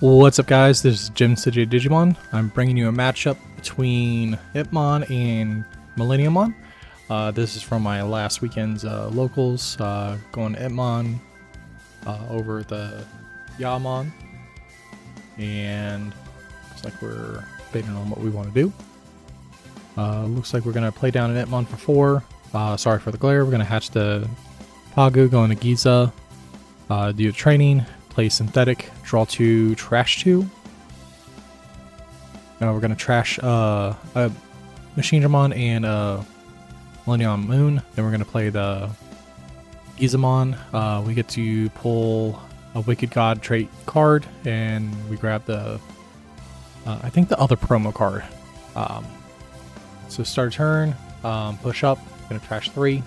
What's up, guys? This is Jim City Digimon. I'm bringing you a matchup between Hitmon and Millenniumon. This is from my last weekend's locals, going Hitmon over the Yamon, and looks like we're debating on what we want to do. Looks like we're going to play down an Hitmon for 4. Sorry for the glare. We're going to hatch the Pagu, go into Giza, do training, play synthetic, draw 2, trash 2. Now we're going to trash Machine Dramon and Millennium Moon. Then we're going to play the Beelzemon. We get to pull a Wicked God trait card, and we grab the, I think the other promo card. So start turn, push up, going to trash 3.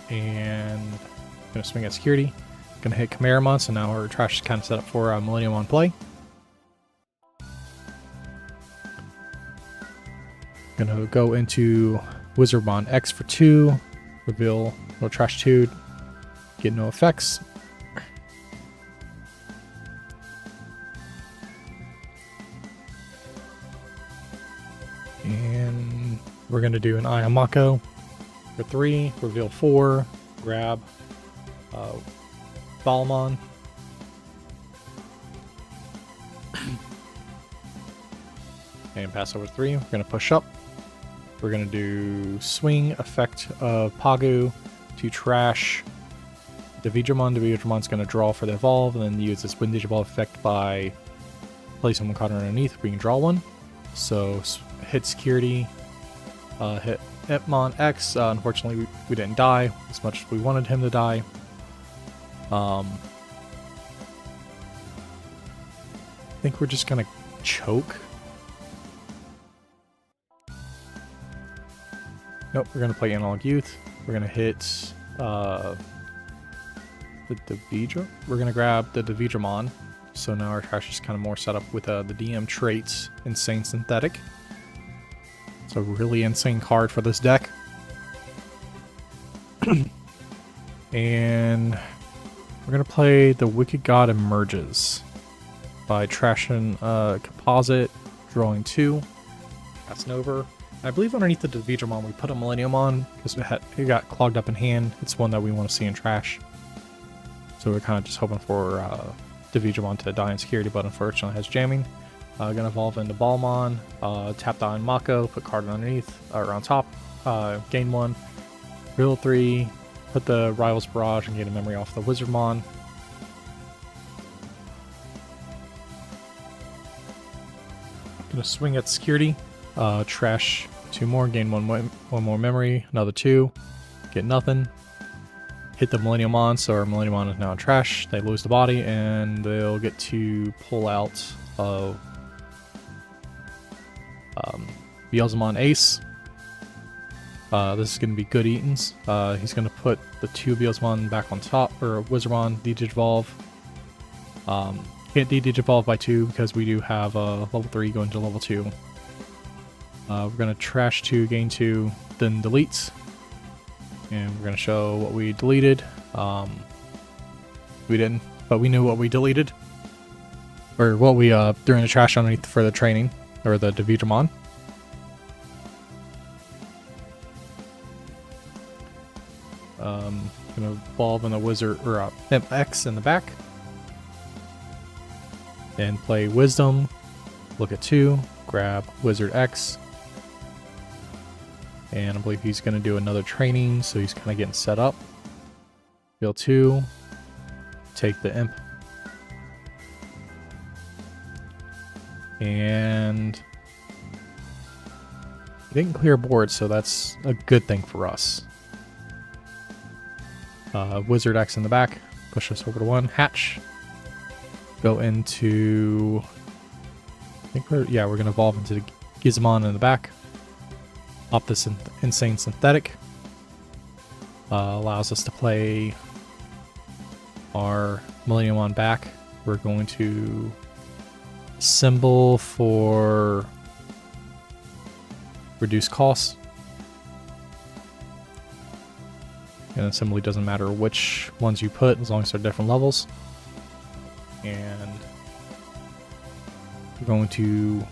And going to swing at security. Going to hit Chimeramon, so now our trash is kind of set up for Millennium on play. Going to go into Wizardmon X for 2. Reveal no trash 2. Get no effects. And we're going to do an Ayamako for 3. Reveal 4. Grab Balmon. And pass over 3. We're going to push up. We're going to do swing effect of Pagu to trash Digimon. Digimon's going to draw for the evolve, and then use this Wind Digivolve effect by placing one card underneath. We can draw one. So hit security, hit Hitmon X. Unfortunately, we didn't die as much as we wanted him to die. I think we're just gonna choke. Nope, we're gonna play Analog Youth. We're gonna hit the Dividra. We're gonna grab the Digimon. So now our trash is kind of more set up with the DM traits, Insane Synthetic. It's a really insane card for this deck. And we're going to play the Wicked God Emerges by trashing Composite, drawing 2, passing over. I believe underneath the Digimon we put a Millennium on because it got clogged up in hand. It's one that we want to see in trash. So we're kind of just hoping for Digimon to die in security, but unfortunately has jamming. Gonna evolve into Balmon, tap down Mako, put card underneath, or on top, gain 1, reveal 3, put the Rival's Barrage and get a memory off the Wizardmon. Gonna swing at security, trash 2 more, gain 1 more memory, another 2, get nothing. Hit the Millenniumon, so our Millenniumon is now in trash. They lose the body, and they'll get to pull out of Beelzemon Ace. This is going to be good eatins. He's going to put the 2 Beelzemon back on top, or Wizardmon Digivolve. Can't Digivolve by 2 because we do have level 3 going to level 2. We're going to trash 2, gain 2, then delete. And we're going to show what we deleted. We didn't, but we knew what we deleted. Or what we threw in the trash underneath for the training, or the Digimon. Gonna evolve in the Wizard, or X in the back. And play Wisdom, look at 2, grab Wizard X. And I believe he's going to do another training, so he's kind of getting set up. Feel 2. Take the Imp. And he didn't clear board, so that's a good thing for us. Wizard X in the back. Push us over to 1. Hatch. Go into... I think we're going to evolve into the Gizmon in the back. Off this Insane Synthetic. Allows us to play our Millennium on back. We're going to symbol for reduce costs. And it simply doesn't matter which ones you put as long as they're different levels. And we're going to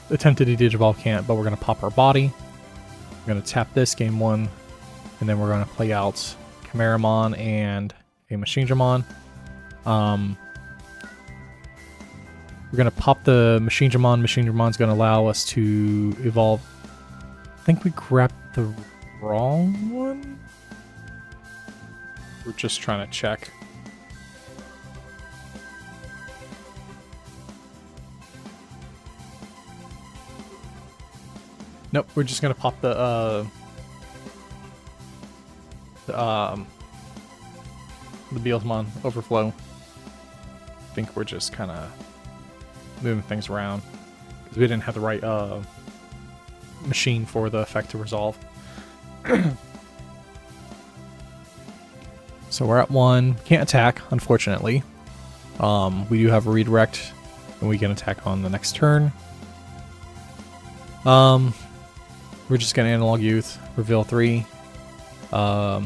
attempt to de-digivolve, can't, but we're going to pop our body. We're going to tap this, game 1, and then we're going to play out Chimeramon and a Machinedramon. We're going to pop the Machinedramon. Machinedramon's going to allow us to evolve. I think we grabbed the wrong one? We're just trying to check. Nope, we're just going to pop the Beelzemon overflow. I think we're just kind of moving things around because we didn't have the right machine for the effect to resolve. So we're at 1. Can't attack, unfortunately. We do have a redirect, and we can attack on the next turn. We're just gonna Analog Youth, reveal 3. We're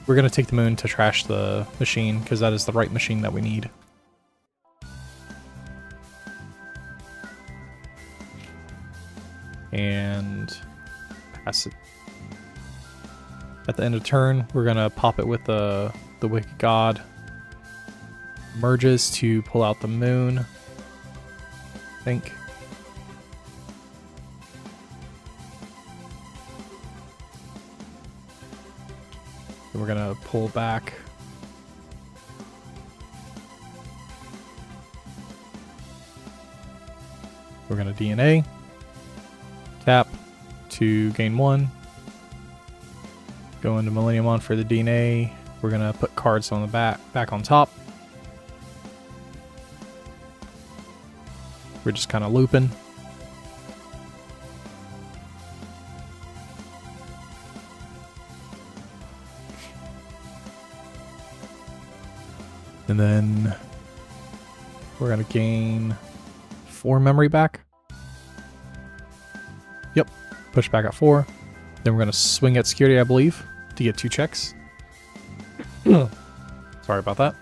gonna take the moon to trash the machine because that is the right machine that we need. And pass it. At the end of turn, we're gonna pop it with the Wicked God. Merges to pull out the moon, I think. Then we're gonna pull back. We're gonna DNA. Tap to gain 1. Go into Millenniumon for the DNA. We're gonna put cards on the back on top. We're just kind of looping. And then we're gonna gain 4 memory back. Yep, push back at 4. Then we're gonna swing at security, I believe, to get 2 checks. Sorry about that.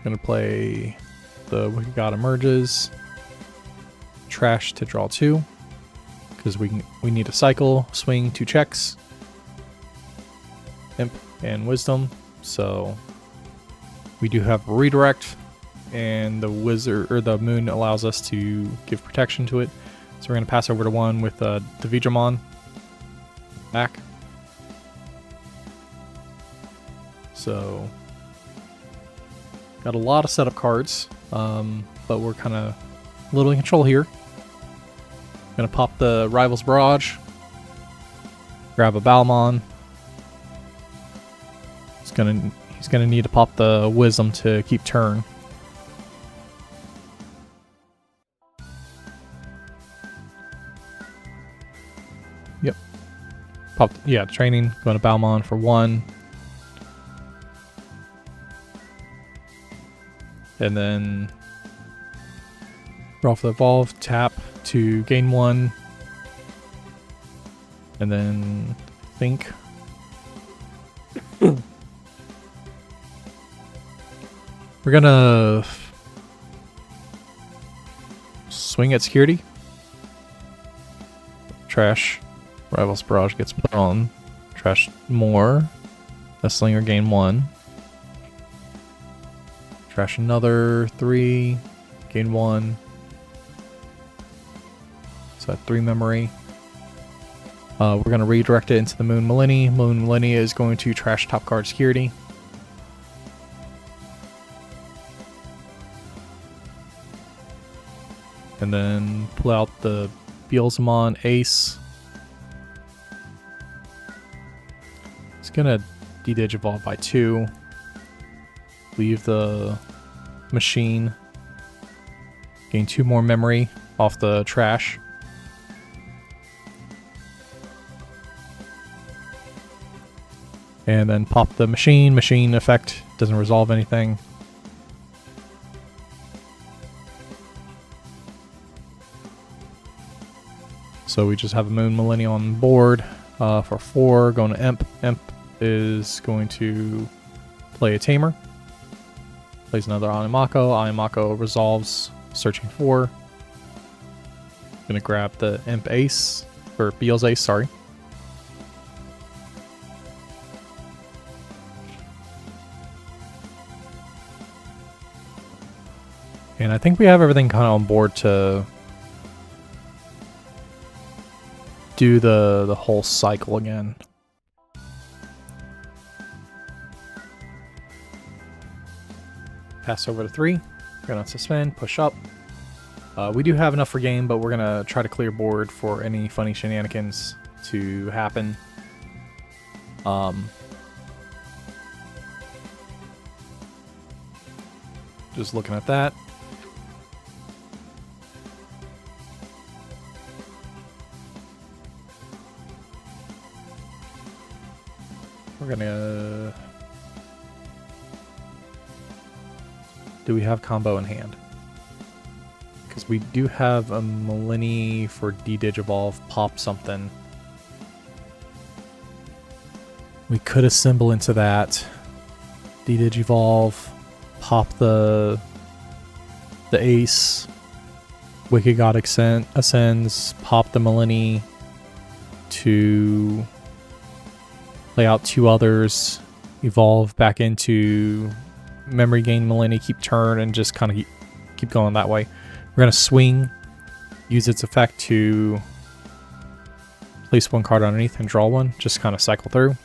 Gonna play the Wicked God Emerges. Trash to draw 2. Because we need a cycle, swing 2 checks. Imp and Wisdom. So we do have a redirect, and the wizard or the moon allows us to give protection to it. So we're gonna pass over to 1 with the Digimon back. So got a lot of setup cards, but we're kind of a little in control here. Gonna pop the Rival's Barrage, grab a Balmon. He's gonna need to pop the Wisdom to keep turn. Yep. Popped, yeah, training. Going to Balmon for 1. And then draw for the evolve, tap to gain 1. And then I think we're gonna swing at security. Trash. Rival's Barrage gets put on. Trash more. The Slinger gain 1. Trash another 3. Gain 1. So at 3 memory. We're going to redirect it into the Moon Milleni. Moon Milleni is going to trash top card security. And then pull out the Beelzemon Ace. It's gonna de-digivolve by 2. Leave the machine. Gain 2 more memory off the trash. And then pop the machine. Machine effect doesn't resolve anything. So we just have a Moon Milleni on board. For 4, going to Imp. Imp is going to play a Tamer. Plays another Animako. Animako resolves, searching 4. Gonna grab the Imp Ace, or Beel's Ace, sorry. And I think we have everything kind of on board to do the whole cycle again. Pass over to 3. Gonna suspend, push up. We do have enough for game, but we're gonna try to clear board for any funny shenanigans to happen. Just looking at that. We're gonna... Do we have combo in hand? Because we do have a Milleni for D-Digivolve pop something. We could assemble into that. D-Digivolve, pop the Ace. Wicked God ascends, pop the Milleni to play out 2 others, evolve back into memory gain Milleni, keep turn, and just kind of keep going that way. We're going to swing, use its effect to place 1 card underneath and draw 1, just kind of cycle through.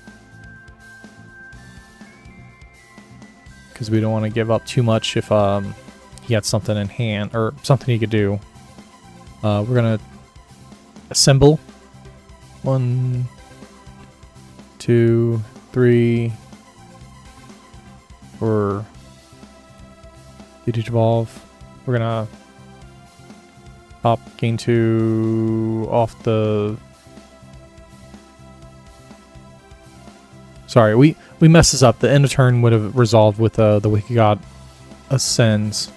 Because we don't want to give up too much if he had something in hand, or something he could do. We're going to assemble 1, 2, 3 for Digivolve. We're gonna pop gain 2 off the... Sorry, we messed this up. The end of turn would have resolved with the Wicked God ascends.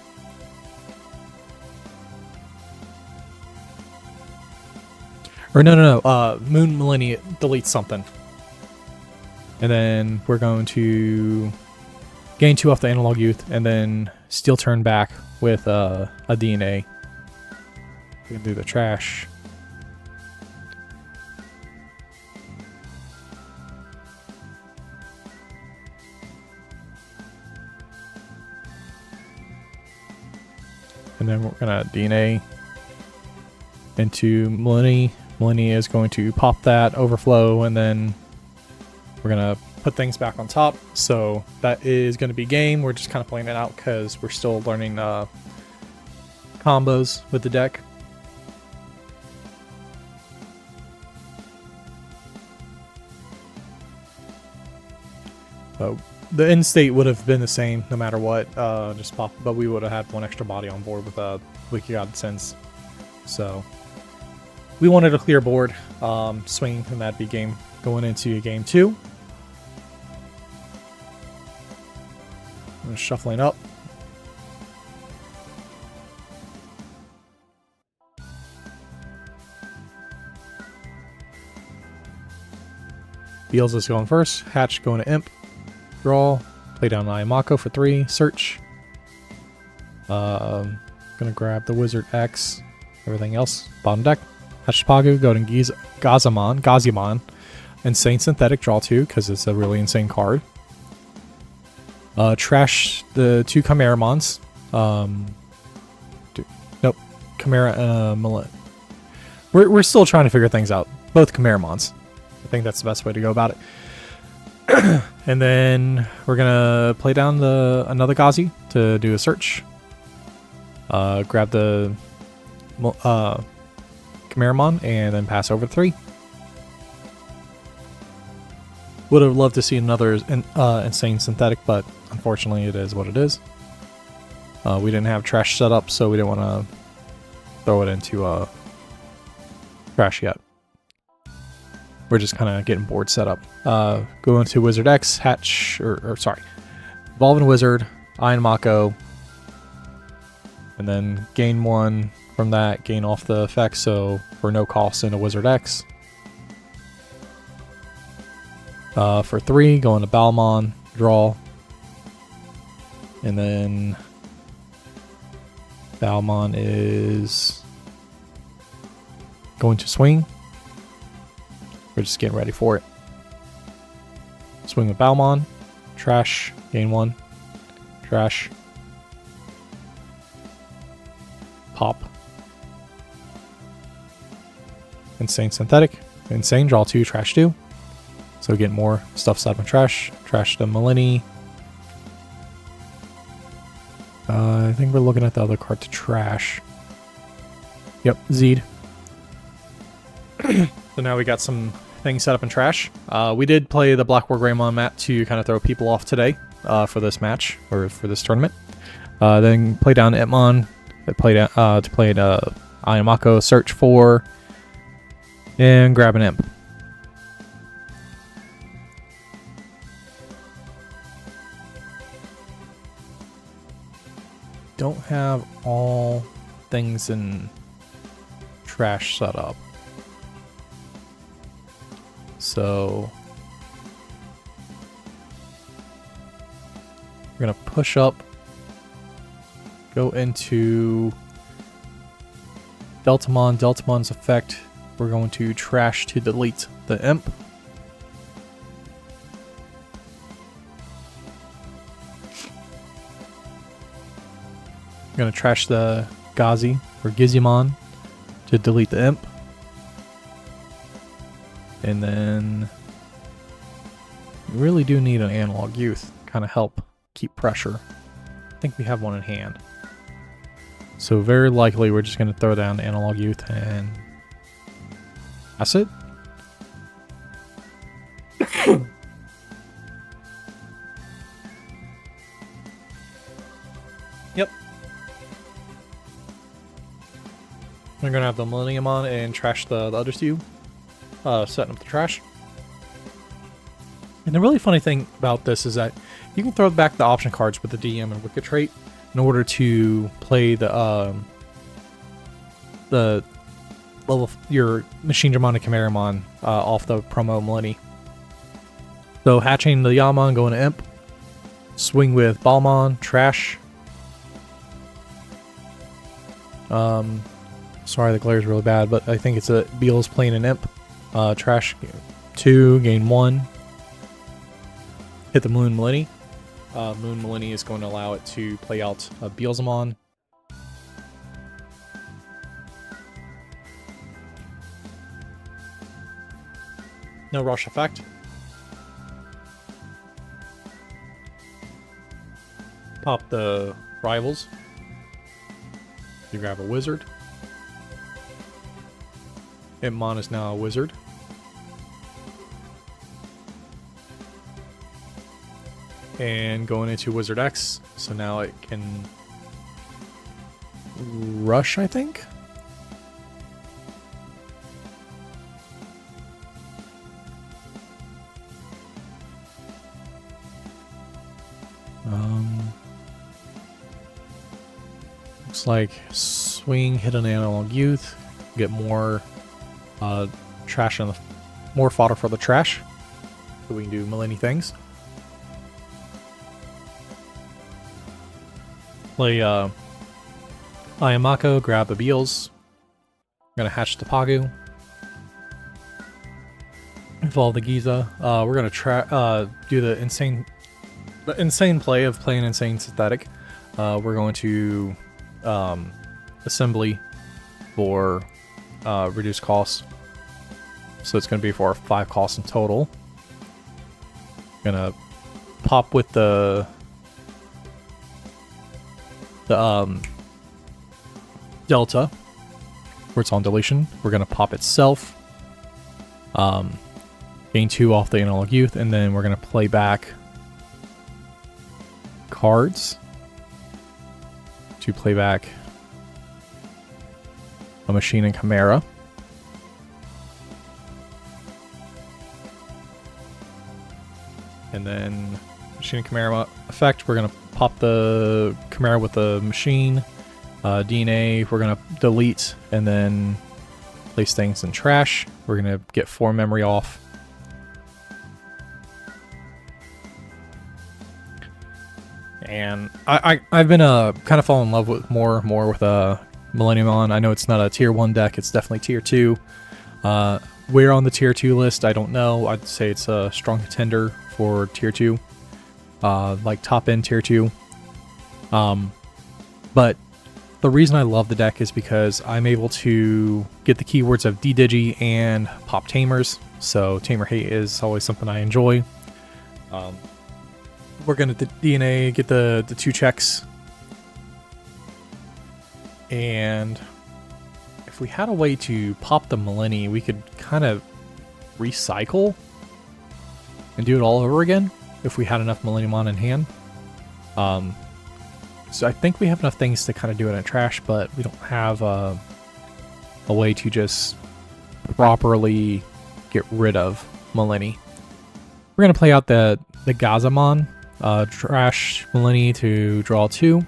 Or no. Moon Milleni deletes something. And then we're going to gain 2 off the Analog Youth, and then steal turn back with a DNA. We can do the trash. And then we're gonna DNA into Milleni. Milleni is going to pop that, overflow, and then we're gonna put things back on top. So that is going to be game. We're just kind of playing it out because we're still learning combos with the deck. So the end state would have been the same no matter what, just pop, but we would have had 1 extra body on board with Wicked God Sense. So we wanted a clear board, swinging from that big game going into game 2. I'm shuffling up. Beels is going first. Hatch going to Imp. Draw. Play down Ayamako for 3. Search. Gonna grab the Wizard X. Everything else. Bottom deck. Hatch Pagu. Go to Gazimon. Insane Synthetic. Draw 2 because it's a really insane card. Trash the 2 Chimeramons. Nope. Chimera and Millet. We're still trying to figure things out. Both Chimeramons. I think that's the best way to go about it. And then we're gonna play down another Gazi to do a search. Grab the Chimeramon and then pass over 3. Would have loved to see another insane synthetic, but unfortunately it is what it is. We didn't have trash set up, so we didn't want to throw it into trash yet. We're just kind of getting board set up. Go into Wizard X, Hatch, sorry, Evolve and Wizard, Iron Mako, and then gain 1 from that, gain off the effect, so for no cost into Wizard X. For 3, going to Balmon, draw. And then Balmon is going to swing. We're just getting ready for it. Swing with Balmon. Trash. Gain 1. Trash. Pop. Insane Synthetic. Insane. Draw 2. Trash 2. So get more stuff set up in trash. Trash the Milleni. I think we're looking at the other card to trash. Yep, Zed. So now we got some things set up in trash. We did play the Black War Greymon map to kind of throw people off today for this match, or for this tournament. Then play down Itmon, to play Ayamako, search for, and grab an imp. Don't have all things in trash set up. So we're gonna push up, go into Deltamon, Deltamon's effect. We're going to trash to delete the imp. I'm gonna trash the Gazi or Gizimon to delete the imp. And then we really do need an Analog Youth, kind of help keep pressure. I think we have one in hand. So very likely we're just going to throw down Analog Youth and that's it. Yep. We're going to have the Millennium on and trash the other two. Setting up the trash. And the really funny thing about this is that you can throw back the option cards with the DM and Wicked trait in order to play the level your Machine Dramon and Chimeramon off the promo Milleni. So hatching the Yamon, going to Imp, swing with Balmon, trash. Sorry, the glare is really bad, but I think it's a Beel's playing an Imp. Trash 2, gain 1. Hit the Moon Milleni. Moon Milleni is going to allow it to play out Beelzemon. No rush effect. Pop the rivals. You grab a wizard. Itmon is now a wizard. And going into Wizard X, so now it can rush, I think? Looks like swing, hit an Analog Youth, get more trash on the more fodder for the trash, so we can do Milleni things. Play Ayamako, grab the Beels. I'm gonna hatch the Pagu. Evolve the Giza. We're gonna do the insane play of playing Insane Synthetic. We're going to assembly for reduced costs. So it's gonna be for 5 costs in total. Gonna pop with the Delta, where it's on deletion. We're going to pop itself, gain 2 off the Analog Youth, and then we're going to play back cards to play back a Machine and Chimera. And then Machine and Chimera effect, we're going to pop the Chimera with the Machine. DNA, we're going to delete and then place things in trash. We're going to get 4 memory off. and I've been kind of falling in love with more with Millennium. I know it's not a tier 1 deck, it's definitely tier 2. Where on the tier 2 list, I don't know. I'd say it's a strong contender for tier 2, like top end tier 2. But the reason I love the deck is because I'm able to get the keywords of D-Digi and pop Tamers. So Tamer Hate is always something I enjoy. We're going to DNA, get the 2 checks. And if we had a way to pop the Milleni, we could kind of recycle and do it all over again if we had enough Millenniumon in hand. So I think we have enough things to kind of do it in trash, but we don't have a way to just properly get rid of Milleni. We're going to play out the Gazamon, trash Milleni to draw 2.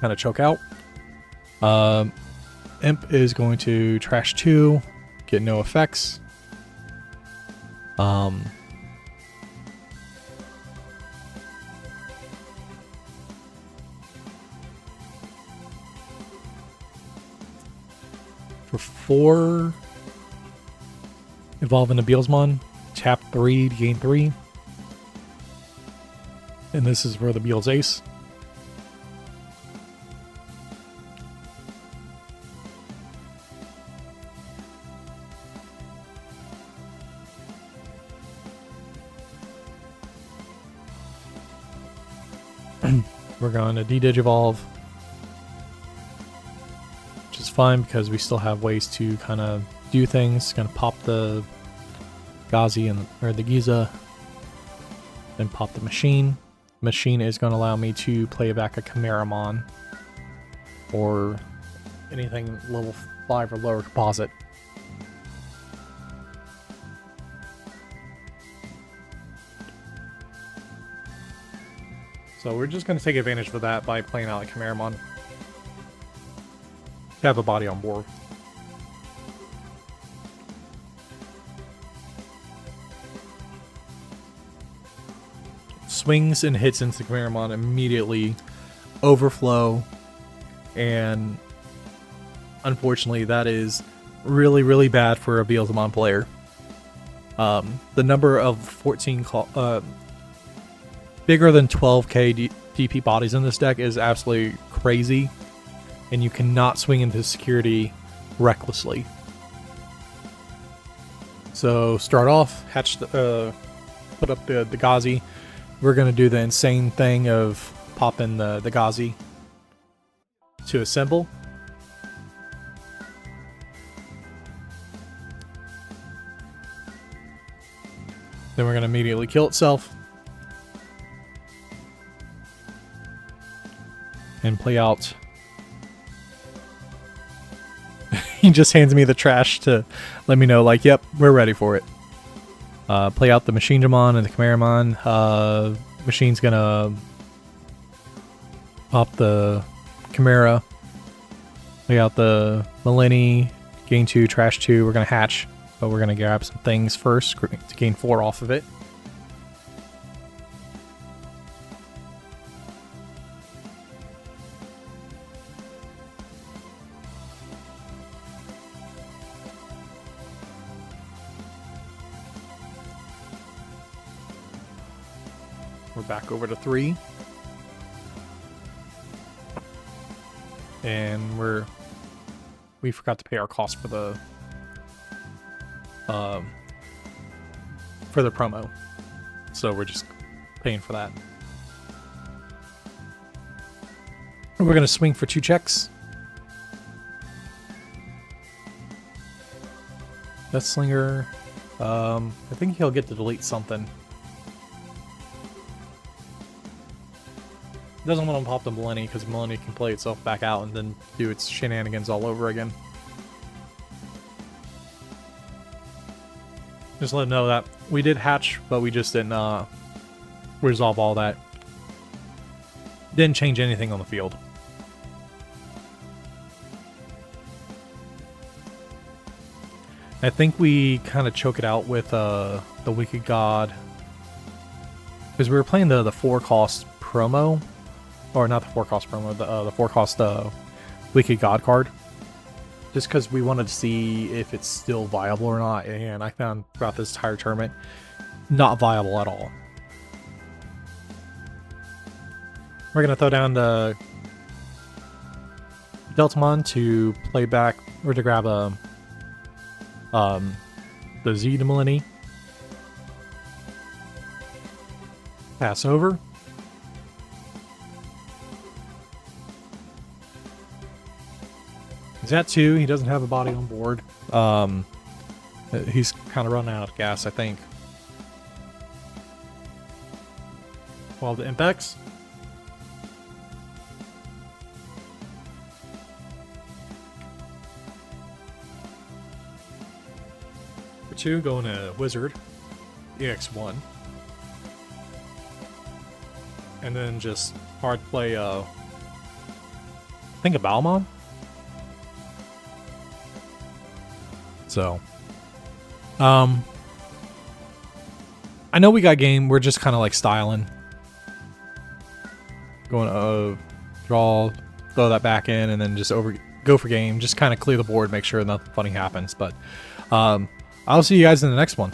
Kind of choke out. Imp is going to trash 2, get no effects. For 4, evolve into Beelzemon, tap 3 to gain 3. And this is for the Beelz Ace. We're going to D-Digivolve, which is fine because we still have ways to kind of do things. Going to pop the Gazi or the Giza, then pop the Machine. Machine is going to allow me to play back a Chimeramon or anything level 5 or lower composite. So we're just going to take advantage of that by playing out like Chimeramon. To have a body on board. Swings and hits into Chimeramon immediately, overflow, and unfortunately that is really, really bad for a Beelzemon player. The number of 14 bigger than 12k DP bodies in this deck is absolutely crazy, and you cannot swing into security recklessly. So start off, hatch the, put up the Gazi. We're going to do the insane thing of popping the Gazi to assemble. Then we're going to immediately kill itself. And play out. He just hands me the trash to let me know, like, yep, we're ready for it. Play out the Machinedramon and the Chimeramon. Machine's gonna pop the Chimera. Play out the Milleni. Gain 2, trash 2. We're gonna hatch, but we're gonna grab some things first to gain 4 off of it. We're back over to 3. And we forgot to pay our cost for the promo. So we're just paying for that. We're gonna swing for 2 checks. Deathslinger. I think he'll get to delete something. Doesn't want to pop the Milleni because Milleni can play itself back out and then do its shenanigans all over again. Just let him know that we did hatch, but we just didn't resolve all that. Didn't change anything on the field. I think we kind of choke it out with the Wicked God. Because we were playing the 4 cost promo, or not the 4-cost promo, the 4-cost Wicked God card, just because we wanted to see if it's still viable or not, and I found throughout this entire tournament, not viable at all. We're gonna throw down the Beelzemon to play back, or to grab the Z to Milleni. Pass over. He's at 2. He doesn't have a body on board. He's kind of running out of gas, I think. Well, the Impex. For 2, going to Wizard. EX1. And then just hard play, I think a Balmon. So, I know we got game. We're just kind of like styling. Going draw, throw that back in, and then just go for game. Just kind of clear the board, make sure nothing funny happens. But I'll see you guys in the next one.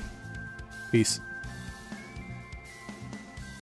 Peace.